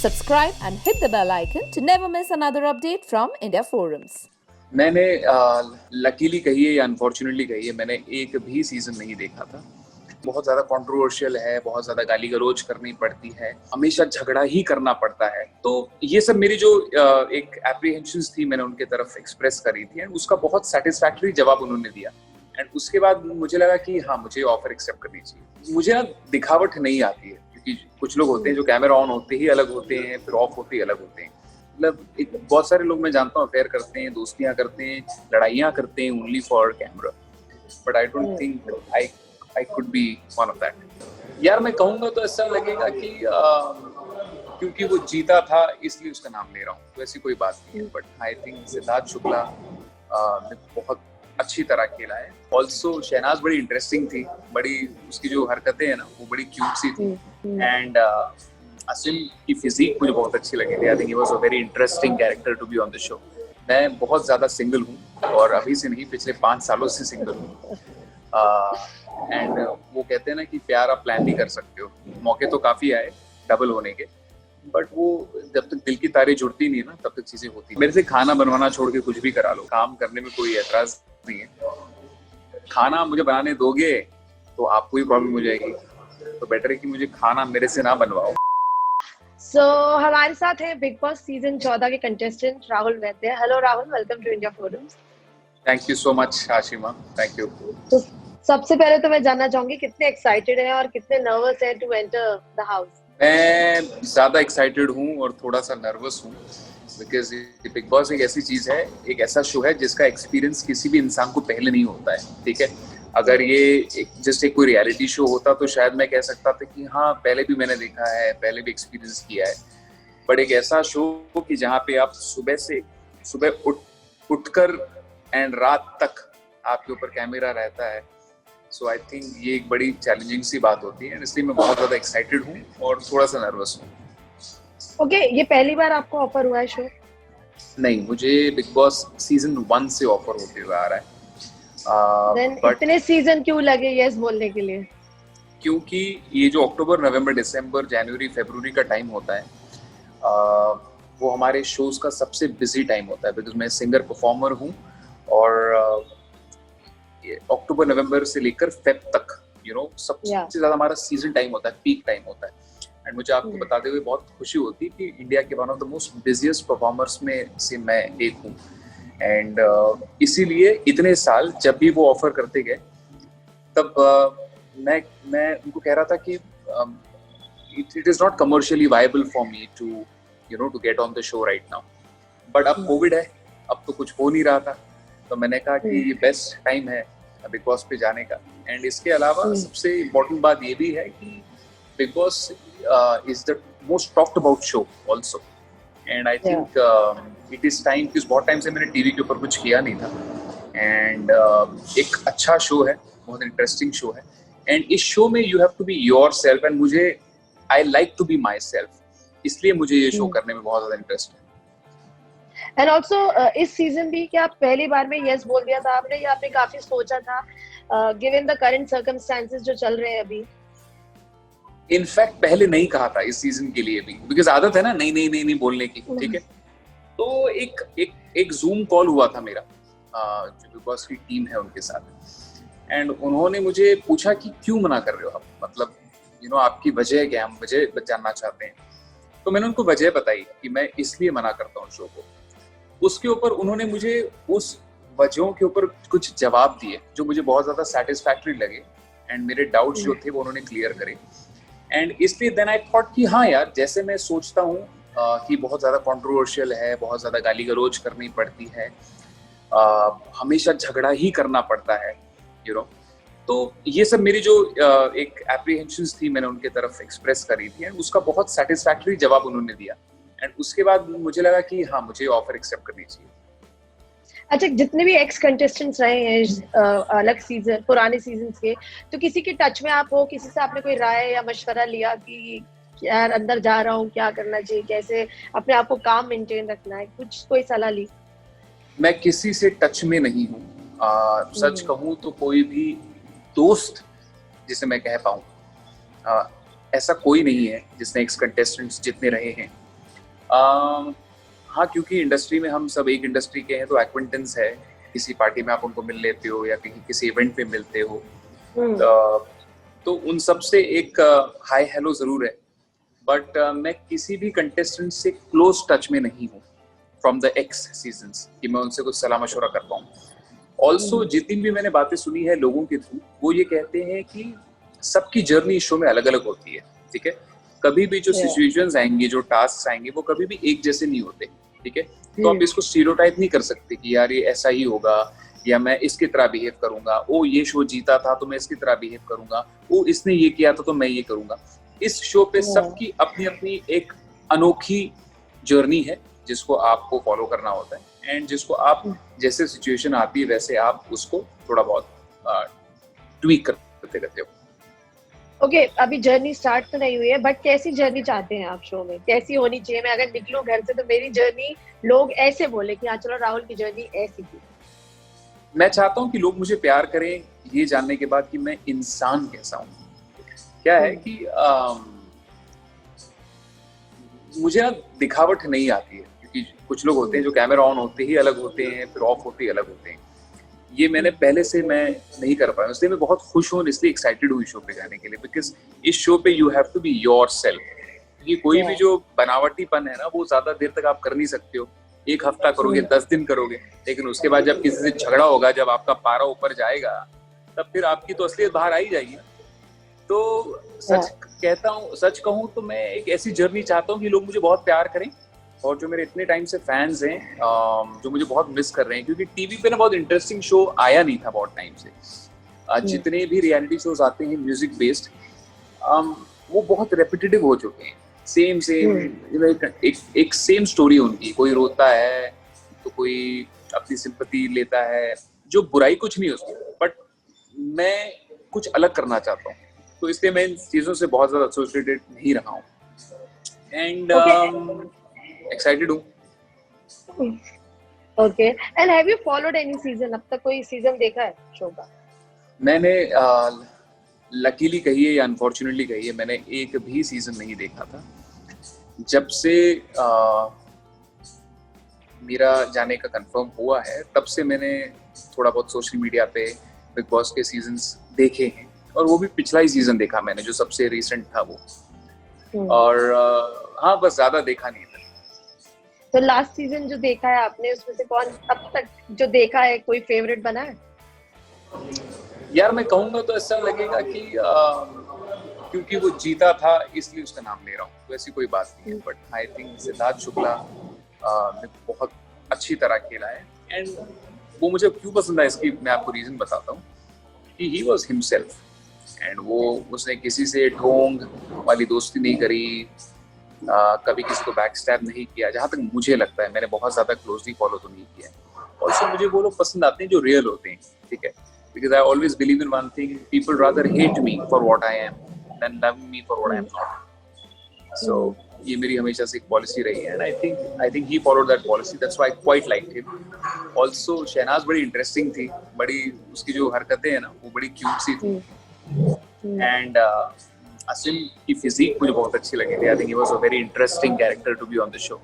Subscribe and hit the bell icon to never miss another update from India Forums. मैंने luckily कहिए या unfortunately कहिए, मैंने एक भी सीजन नहीं देखा था। बहुत ज़्यादा कंट्रोवर्शियल है, बहुत ज़्यादा गाली गलौज करनी पड़ती है, हमेशा झगड़ा ही करना पड़ता है। तो ये सब मेरी जो एक एप्रीहेंशंस थी, मैंने उनके तरफ एक्सप्रेस करी थी एंड उसका बहुत सेटिस्फैक्टरी जवाब उन्होंने दिया। एंड उसके बाद मुझे लगा कि हाँ, मुझे ऑफर एक्सेप्ट करनी चाहिए। मुझे ना दिखावट नहीं आती है, क्योंकि कुछ लोग होते हैं जो कैमरा ऑन होते ही अलग होते हैं, फिर ऑफ होते ही अलग होते हैं। मतलब एक बहुत सारे लोग मैं जानता हूँ अफेयर करते हैं, दोस्तियां करते हैं, लड़ाइयाँ करते हैं only for camera, but I don't think I could be one of that. यार मैं कहूँगा तो ऐसा लगेगा कि क्योंकि वो जीता था इसलिए उसका नाम ले रहा हूँ, तो ऐसी कोई बात नहीं है। But I think Siddharth Shukla ने बहुत अच्छी तरह खेला है। ऑल्सो शहनाज बड़ी इंटरेस्टिंग थी, बड़ी उसकी जो हरकतें हैं ना वो बड़ी क्यूट सी थी। एंड असिम की फिजिक मुझे बहुत अच्छी लगी थी। I think he was a very interesting character to be on the show. मैं बहुत ज़्यादा सिंगल हूँ और अभी से नहीं, पिछले 5 सालों से सिंगल हूँ। एंड वो कहते हैं ना कि प्यार आप प्लान नहीं कर सकते हो। मौके तो काफ़ी आए डबल होने के, बट वो जब तक दिल की तारें जुड़ती नहीं ना तब तक चीज़ें होती। मेरे से खाना बनवाना छोड़ के कुछ भी करा लो, काम करने में कोई एतराज़ नहीं है। खाना मुझे बनाने दोगे तो आपको ही प्रॉब्लम हो जाएगी, तो बेटर है कि मुझे खाना मेरे से ना बनवाओ। हमारे साथ है बिग बॉस सीजन 14 के contestant Rahul Vaidya. Hello Rahul, welcome to India forums. Thank you so much Ashima, thank you. तो सबसे पहले तो मैं जानना चाहूंगी कितने एक्साइटेड हैं और कितने नर्वस हैं टू एंटर द हाउस। मैं ज़्यादा एक्साइटेड हूँ और थोड़ा सा नर्वस हूँ, बिकॉज बिग बॉस एक ऐसी चीज़ है, एक ऐसा शो है जिसका एक्सपीरियंस किसी भी इंसान को पहले नहीं होता है। ठीक है, अगर ये जस्ट एक कोई रियलिटी शो होता तो शायद मैं कह सकता था कि हाँ पहले भी मैंने देखा है, पहले भी एक्सपीरियंस किया है। बट एक ऐसा शो कि जहाँ पे आप सुबह उठकर एंड रात तक आपके ऊपर कैमरा रहता है, सो आई थिंक ये एक बड़ी चैलेंजिंग सी बात होती है, इसलिए मैं बहुत ज़्यादा एक्साइटेड हूँ और थोड़ा सा नर्वस हूँ। ओके, ये पहली बार आपको ऑफर हुआ है शो? नहीं, मुझे बिग बॉस सीजन 1 से ऑफर होते हुए आ रहा है। इतने सीजन क्यों लगे यस बोलने के लिए? क्योंकि ये जो अक्टूबर, नवंबर, दिसंबर, जनवरी, फरवरी का टाइम होता है, वो हमारे शोज का सबसे बिजी टाइम होता है, बिकॉज मैं सिंगर परफॉर्मर हूँ और अक्टूबर नवंबर से लेकर फेब तक सबसे ज्यादा हमारा सीजन टाइम होता है, पीक टाइम होता है। एंड मुझे आपको बताते हुए बहुत खुशी होती है कि इंडिया के one of the most busiest performers में से मैं एक हूँ। एंड इसीलिए इतने साल जब भी वो ऑफर करते गए तब मैं उनको कह रहा था कि it is not commercially viable for me to get on the show right now. But अब कोविड है, अब तो कुछ हो नहीं रहा था, तो मैंने कहा कि ये बेस्ट टाइम है बिग बॉस पे जाने का। एंड इसके अलावा सबसे इम्पोर्टेंट बात ये भी है कि big boss is the most talked about show also. And I think it is time, क्योंकि बहुत टाइम से मैंने टीवी के ऊपर कुछ किया नहीं था। एंड एक अच्छा शो है, बहुत इंटरेस्टिंग शो है। एंड इस शो में you have to be yourself, and मुझे I like to be myself, इसलिए मुझे ये शो करने में बहुत ज्यादा इंटरेस्ट है। एंड ऑल्सो इस सीजन भी क्या पहली बार में यस बोल दिया था आपने, या आपने काफी सोचा था गिवन द करंट सर्कमस्टेंसेस जो चल रहे हैं अभी? इनफैक्ट पहले नहीं कहा था इस सीजन के लिए भी, बिकॉज आदत है ना नहीं बोलने की। ठीक है, तो एक जूम कॉल हुआ था मेरा जो बिग बॉस की टीम है उनके साथ, एंड उन्होंने मुझे पूछा कि क्यों मना कर रहे हो आप, मतलब आपकी वजह क्या, हम वजह जानना चाहते हैं। तो मैंने उनको वजह बताई कि मैं इसलिए मना करता हूँ शो को। उसके ऊपर उन्होंने मुझे उस वजहों के ऊपर कुछ जवाब दिए जो मुझे बहुत ज्यादा सेटिस्फैक्टरी लगे, एंड मेरे डाउट्स जो थे वो उन्होंने क्लियर करे। एंड इसलिए देन आई थॉट कि हाँ यार, जैसे मैं सोचता हूँ कि बहुत ज़्यादा कंट्रोवर्शियल है, बहुत ज़्यादा गाली गलौज करनी पड़ती है, हमेशा झगड़ा ही करना पड़ता है, तो ये सब मेरी जो एक एप्रीहेंशंस थी, मैंने उनके तरफ एक्सप्रेस करी थी एंड उसका बहुत सेटिस्फैक्टरी जवाब उन्होंने दिया। एंड उसके बाद मुझे लगा कि हाँ, मुझे ऑफर एक्सेप्ट करनी चाहिए। अच्छा, जितने भी एक्स कंटेस्टेंट्स रहे हैं अलग सीजन, पुराने सीजन के, तो किसी के टच में आप हो, किसी से आपने कोई राय या मशवरा लिया कि यार अंदर जा रहा हूँ, क्या करना चाहिए, कैसे अपने आप को काम मेंटेन रखना है, कोई सलाह ली? मैं किसी से टच में नहीं हूँ। सच कहूँ तो कोई भी दोस्त जिसे मैं कह पाऊँ, ऐसा कोई नहीं है जिसने एक्स कंटेस्टेंट्स जितने रहे हैं हाँ, क्योंकि इंडस्ट्री में हम सब एक इंडस्ट्री के हैं तो एक्वेंटेंस है, किसी पार्टी में आप उनको मिल लेते हो या कहीं किसी इवेंट पे मिलते हो, तो उन सब से एक हाय हेलो जरूर है, बट मैं किसी भी कंटेस्टेंट से क्लोज टच में नहीं हूँ फ्रॉम द एक्स सीजन्स कि मैं उनसे कुछ सलाह मशवरा कर पाऊँ। ऑल्सो जितनी भी मैंने बातें सुनी है लोगों के थ्रू, वो ये कहते हैं कि सबकी जर्नी इस शो में अलग अलग होती है, ठीक है। कभी भी जो सिचुएशंस आएंगे, जो टास्क आएंगे, वो कभी भी एक जैसे नहीं होते, ठीक है। तो आप इसको स्टीरियोटाइप नहीं कर सकते कि यार ये ऐसा ही होगा या मैं इसकी तरह बिहेव करूंगा, ओ ये शो जीता था तो मैं इसकी तरह बिहेव करूंगा, ओ इसने ये किया था तो मैं ये करूंगा। इस शो पे सबकी अपनी अपनी एक अनोखी जर्नी है जिसको आपको फॉलो करना होता है, एंड जिसको आप जैसे सिचुएशन आती है वैसे आप उसको थोड़ा बहुत ट्वीक करते रहते हो। ओके, अभी जर्नी स्टार्ट तो नहीं हुई है, बट कैसी जर्नी चाहते हैं आप शो में? कैसी होनी चाहिए? मैं अगर निकलूं घर से तो मेरी जर्नी लोग ऐसे बोले कि हाँ चलो राहुल की जर्नी ऐसी थी। मैं चाहता हूँ कि लोग मुझे प्यार करें ये जानने के बाद कि मैं इंसान कैसा हूँ। क्या है कि मुझे ना दिखावट नहीं आती है, क्योंकि कुछ लोग होते हैं जो कैमरा ऑन होते ही अलग होते हैं, फिर ऑफ होते ही अलग होते हैं। ये मैंने पहले से मैं नहीं कर पाया, इसलिए मैं बहुत खुश हूँ, इसलिए एक्साइटेड हूँ इस शो पे जाने के लिए, बिकॉज इस शो पे you have to be yourself. ये कोई भी जो बनावटीपन है ना, वो ज्यादा देर तक आप कर नहीं सकते हो। एक हफ्ता करोगे, 10 दिन करोगे, लेकिन उसके बाद जब किसी से झगड़ा होगा, जब आपका पारा ऊपर जाएगा, तब फिर आपकी तो असलियत बाहर आ ही जाएगी। तो सच कहूँ तो मैं एक ऐसी जर्नी चाहता हूँ कि लोग मुझे बहुत प्यार करें, और जो मेरे इतने टाइम से फैंस हैं जो मुझे बहुत मिस कर रहे हैं, क्योंकि टीवी पे ना बहुत इंटरेस्टिंग शो आया नहीं था बहुत टाइम से। जितने भी रियलिटी शोज आते हैं म्यूजिक बेस्ड, वो बहुत रेपिटेटिव हो चुके हैं, सेम एक सेम स्टोरी उनकी। कोई रोता है तो कोई अपनी सिंपैथी लेता है, जो बुराई कुछ नहीं है उसमें, बट मैं कुछ अलग करना चाहता हूँ, तो इसलिए मैं इन चीजों से बहुत ज्यादा एसोसिएटेड नहीं रहा हूँ, एंड एक्साइटेड हूँ। Okay, and have you followed any season? अब तक कोई सीजन देखा है शो का? मैंने लकीली कहिए या अनफॉर्चुनेटली कहिए, मैंने एक भी सीजन नहीं देखा था। जब से मेरा जाने का कंफर्म हुआ है, तब से मैंने थोड़ा बहुत सोशल मीडिया पे बिग बॉस के सीजन्स देखे हैं, और वो भी पिछला ही सीजन देखा मैंने, जो सबसे रिसेंट था वो। और हाँ, बस ज्यादा देखा नहीं था। तो लास्ट सीजन जो देखा है आपने, उसमें से कौन अब तक जो देखा है कोई फेवरेट बना है? यार मैं कहूँगा तो ऐसा लगेगा कि क्योंकि वो जीता था इसलिए उसका नाम ले रहा हूँ, तो ऐसी कोई बात नहीं है, but I think Siddharth Shukla ने बहुत अच्छी तरह खेला है, एंड वो मुझे क्यों पसंद है इसकी मैं आपको रीजन बताता हूँ कि ही वॉज हिमसेल्फ, एंड उसने किसी से ढोंग वाली दोस्ती नहीं करी, कभी किसी को बैकस्टैब नहीं किया, जहाँ तक मुझे लगता है। मैंने बहुत ज्यादा क्लोजली फॉलो तो नहीं किया है। ऑल्सो मुझे वो लोग पसंद आते हैं जो रियल होते हैं, ठीक है, because I always believe in one thing, people rather hate me for what I am then love me for what I am not. So ये मेरी हमेशा से एक पॉलिसी रही है, and I think he followed that policy, that's why I quite liked him. Also Shehnaaz बड़ी interesting थी, बड़ी उसकी जो हरकतें हैं ना वो बड़ी क्यूट सी थी, एंड असिम की फिजिक मुझे बहुत अच्छी लगी थी। I think he was a very interesting character to be on the show,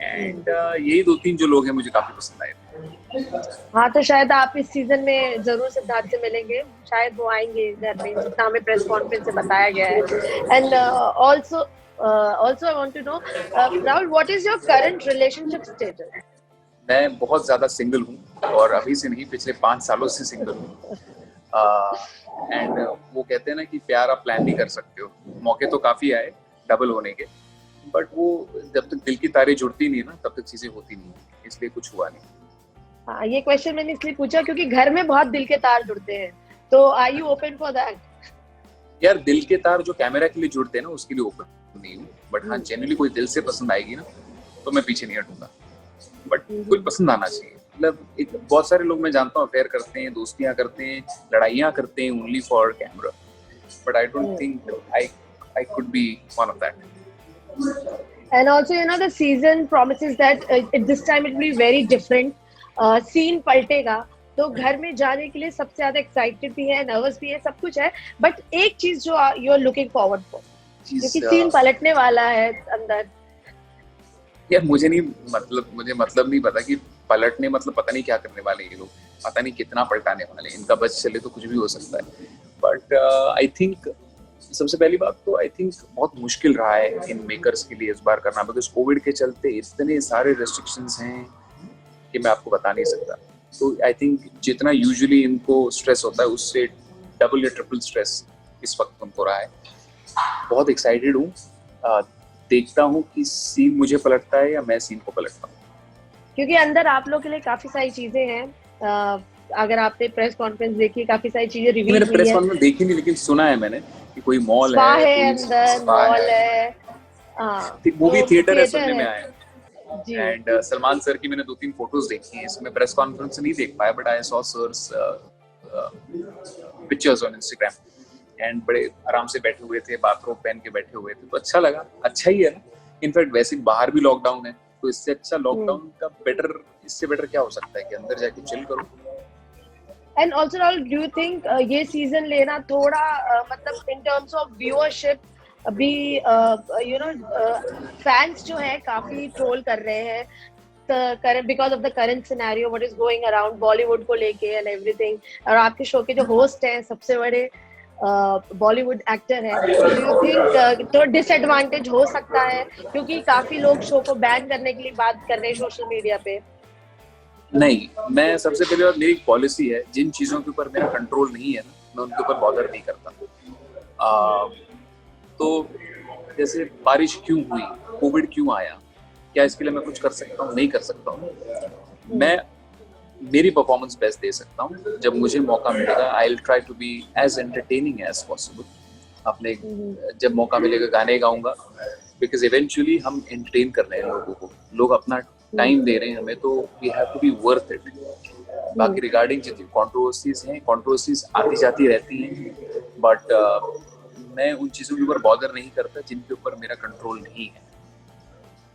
and यही 2-3 जो लोग हैं मुझे काफी पसंद आए थे। हाँ, तो शायद आप इस सीजन में जरूर सिद्धार्थ से मिलेंगे, शायद वो आएंगे घर में, जितना हमें प्रेस कॉन्फ्रेंस से बताया गया है। And also I want to know Rahul, what is your current relationship status? मैं बहुत ज्यादा सिंगल हूँ, और अभी से नहीं, पिछले 5 सालों से सिंगल हूँ। एंड वो कहते हैं ना कि प्यार आप प्लान नहीं कर सकते हो, मौके तो काफी आए डबल होने के, बट वो जब तक दिल की तारें जुड़ती नहीं ना, तब तक चीजें होती नहीं, इसलिए कुछ हुआ नहीं। हाँ, ये क्वेश्चन मैंने इसलिए पूछा क्योंकि घर में बहुत दिल के तार जुड़ते हैं, तो are you open for that? यार दिल के तार जो कैमरा के लिए जुड़ते हैं ना, उसके लिए ओपन नहीं हूँ, बट हाँ जेन्युइनली कोई दिल से पसंद आएगी ना तो मैं पीछे नहीं हटूंगा, बट कोई पसंद आना चाहिए। मतलब एक बहुत सारे लोग मैं जानता हूँ अफेयर करते हैं, दोस्तियां करते हैं, लड़ाइयाँ करते हैं only for camera, but I don't think I could be one of that. And also, you know, the season promises that this time it will be very different. Scene पलटेगा, तो घर में जाने के लिए सबसे ज्यादा एक्साइटेड भी है, नर्वस भी है, सब कुछ है, बट एक चीज जो you are looking forward for, क्योंकि सीन पलटने वाला है अंदर। यार मुझे नहीं पता कि पलटने मतलब पता नहीं क्या करने वाले ये लोग, पता नहीं कितना पलटाने वाले, इनका बस चले तो कुछ भी हो सकता है। बट आई थिंक सबसे पहली बात तो आई थिंक बहुत मुश्किल रहा है इन मेकर्स के लिए इस बार करना, बिकॉज कोविड के चलते इतने सारे रेस्ट्रिक्शंस हैं कि मैं आपको बता नहीं सकता। तो आई थिंक जितना यूजुअली इनको स्ट्रेस होता है उससे डबल या ट्रिपल स्ट्रेस इस वक्त उनको रहा है। बहुत एक्साइटेड हूँ, देखता हूँ कि सीन मुझे पलटता है या मैं सीन को पलटता हूँ, क्योंकि अंदर आप लोग के लिए काफी सारी चीजें हैं। अगर आपने प्रेस कॉन्फ्रेंस देखी, काफी सारी चीजें रिवील मैंने हुई प्रेस है। कॉन्फ्रेंस देखी नहीं, लेकिन सुना है मैंने कि कोई मॉल स्पा है, है कोई अंदर, स्पा मॉल है, है, मूवी तो थिएटर है, सुनने थिएटर में है आया। जी। एंड सलमान सर की मैंने 2-3 फोटोज देखी हैं, इसमें प्रेस कॉन्फ्रेंस नहीं देख पाया, but I saw sir's pictures on Instagram and बड़े आराम से बैठे हुए थे, बाथरोब पहन के बैठे हुए थे, तो अच्छा लगा। अच्छा ही है ना, इनफैक्ट वैसे बाहर भी लॉकडाउन है, तो इससे अच्छा लॉकडाउन का बेटर, इससे बेटर क्या हो सकता है कि अंदर जाके चिल करो। And also Rahul, do you think ये सीजन लेना थोड़ा मतलब इन टर्म्स ऑफ व्यूअरशिप अभी फैंस जो है काफी ट्रोल कर रहे हैं current because of the current scenario what is going around Bollywood को लेके एंड एवरीथिंग, और आपके शो के जो होस्ट हैं सबसे बड़े बॉलीवुड एक्टर है, डू यू थिंक तो डिसएडवांटेज हो सकता है क्योंकि काफी लोग शो को बैन करने के लिए बात कर रहे हैं सोशल मीडिया पे? नहीं, मैं सबसे पहले बात, मेरी पॉलिसी है जिन चीजों के ऊपर मेरा कंट्रोल नहीं है ना, मैं उनके ऊपर बॉदर नहीं करता। तो जैसे बारिश क्यों हुई, कोविड क्यों आया, क्या इसके लिए मैं कुछ कर सकता हूँ? नहीं कर सकता हूँ। मैं मेरी परफॉर्मेंस बेस्ट दे सकता हूँ, जब मुझे मौका मिलेगा I will try to be as entertaining as possible. अपने जब मौका मिलेगा गाने गाऊंगा, बिकॉज इवेंचुअली हम एंटरटेन कर रहे हैं लोगों को, लोग अपना टाइम दे रहे हैं हमें, तो we have to be worth it. बाकी रिगार्डिंग जितनी कंट्रोवर्सीज हैं, कंट्रोवर्सीज आती जाती रहती हैं, बट मैं उन चीज़ों के ऊपर बॉदर नहीं करता जिनके ऊपर मेरा कंट्रोल नहीं है।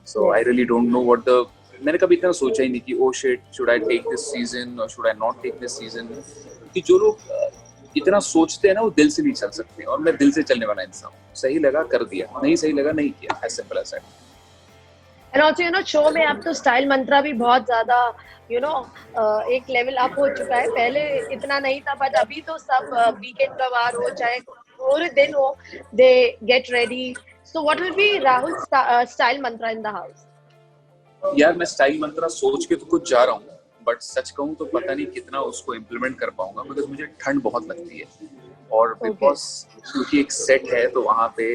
So I really don't know what the, मैंने कभी इतना सोचा ही नहीं कि oh shit should I take this season और should I not take this season, कि जो लोग इतना सोचते हैं ना वो दिल से नहीं चल सकते, और मैं दिल से चलने वाला इंसान हूँ। सही लगा कर दिया, नहीं सही लगा नहीं किया, as simple as that. And also show में आप तो स्टाइल मंत्रा भी बहुत ज्यादा एक लेवल अप हो चुका है, पहले इतना नहीं था, बट अभी तो सब वीकेंड का वार हो चाहे पूरे दिन हो, they get ready. So what will be Rahul style Mantra in the house? यार मैं स्टाइल मंत्रा सोच के तो कुछ जा रहा हूँ, बट सच कहूँ तो पता नहीं कितना उसको इम्प्लीमेंट कर पाऊंगा, बिकॉज मुझे ठंड बहुत लगती है, और बिग बॉस क्योंकि एक सेट है तो वहाँ पे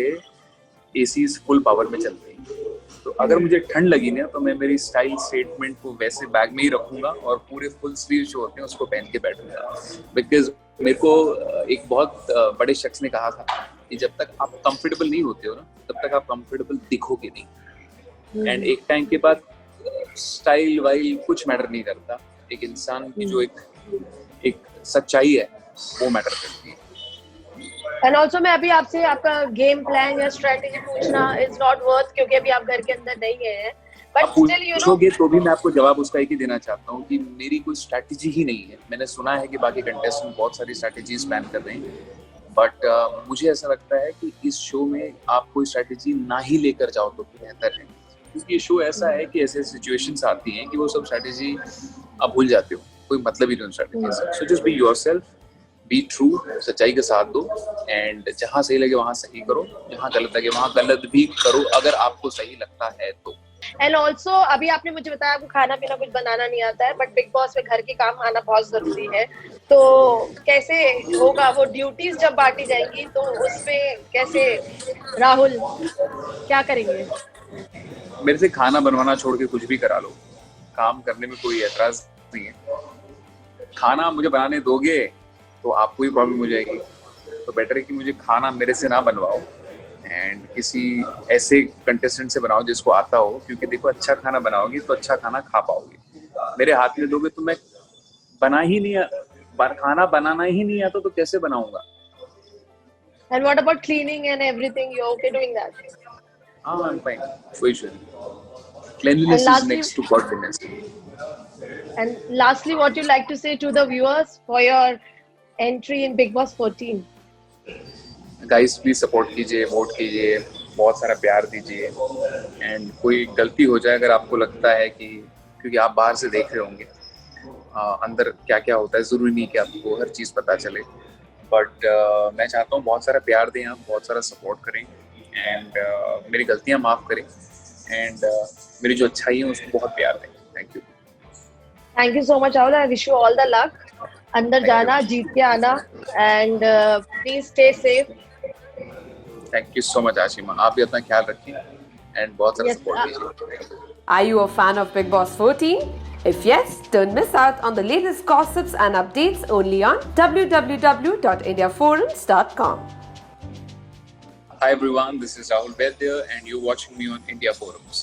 एसी फुल पावर में चलते हैं, तो अगर मुझे ठंड लगी ना तो मैं मेरी स्टाइल स्टेटमेंट को वैसे बैग में ही रखूंगा और पूरे फुल स्लीव जो होते हैं उसको पहन के बैठूंगा। बिकॉज मेरे को एक बहुत बड़े शख्स ने कहा था कि जब तक आप कंफर्टेबल नहीं होते हो ना, तब तक आप कंफर्टेबल दिखोगे नहीं। एंड एक टाइम के बाद स्टाइल वाइल कुछ मैटर नहीं करता, एक इंसान की जो एक सच्चाई है वो मैटर करती है। एंड ऑल्सो मैं अभी आपसे आपका गेम प्लान या स्ट्रेटेजी पूछना इज नॉट वर्थ, क्योंकि अभी आप घर के अंदर नहीं गए हैं, बट स्टिल पूछोगे तो भी मैं आपको जवाब उसका एक ही देना चाहता हूँ कि मेरी कोई स्ट्रेटेजी ही नहीं है। मैंने सुना है कि बाकी कंटेस्टेंट बहुत सारी स्ट्रेटेजीज प्लान कर रहे हैं, बट मुझे ऐसा लगता है कि इस शो में आप कोई स्ट्रेटेजी ना ही लेकर जाओ तो बेहतर है, क्योंकि ये शो ऐसा है कि ऐसे सिचुएशंस आती हैं कि वो सब स्ट्रेटेजी आप भूल जाते हो, कोई मतलब ही नहीं उन स्ट्रेटेजी से। So just be yourself, be true, सच्चाई का साथ दो, एंड जहाँ सही लगे वहाँ सही करो, जहाँ गलत लगे वहाँ गलत भी करो अगर आपको सही लगता है तो। एंड ऑल्सो अभी आपने मुझे बताया आपको खाना पीना कुछ बनाना नहीं आता है, बट बिग बॉस में घर के काम आना बहुत जरूरी है, तो कैसे होगा वो ड्यूटीज जब बांटी जाएंगी, तो उसमें कैसे राहुल क्या करेंगे? मेरे से खाना बनवाना छोड़ के कुछ भी करा लो, काम करने में कोई एतराज नहीं है। खाना मुझे बनाने दोगे तो आपको ही प्रॉब्लम हो जाएगी, तो बेटर है कि मुझे खाना मेरे से ना बनवाओ एंड किसी ऐसे कंटेस्टेंट से बनाओ जिसको आता हो, क्योंकि देखो अच्छा खाना बनाओगी तो अच्छा खाना खा पाओगे। मेरे हाथ में दोगे तो मैं खाना बनाना ही नहीं आता तो कैसे बनाऊंगा? And what about cleaning and everything? You're okay doing that? I'm fine. कोई इशू नहीं. Cleanliness is next to godliness. And lastly, what you like to say to the viewers for your entry in Big Boss 14? Guys, please support कीजिए, vote कीजिए, बहुत सारा प्यार दीजिए। And कोई गलती हो जाए अगर आपको लगता है कि, क्योंकि आप बाहर से देख रहे होंगे अंदर क्या क्या होता है, ज़रूरी नहीं कि आपको हर चीज़ पता चले, बट मैं चाहता हूँ बहुत सारा प्यार दें आप, बहुत सारा सपोर्ट करें एंड मेरी गलतियाँ माफ़ करें एंड मेरी जो अच्छाई है उसको बहुत प्यार दें। Thank you. Thank you so much Rahul, I wish you all the luck. अंदर जाना, जीत के आना, and please stay safe. Thank you so much Ashima, आप भी अपना ख्याल रखिए एंड बहुत सारा Yes, सपोर्ट दीजिए। Are you a fan of Big Boss 14? If yes, don't miss out on the latest gossips and updates only on www.indiaforums.com. Hi everyone, this is Rahul Vaidya and you're watching me on India Forums.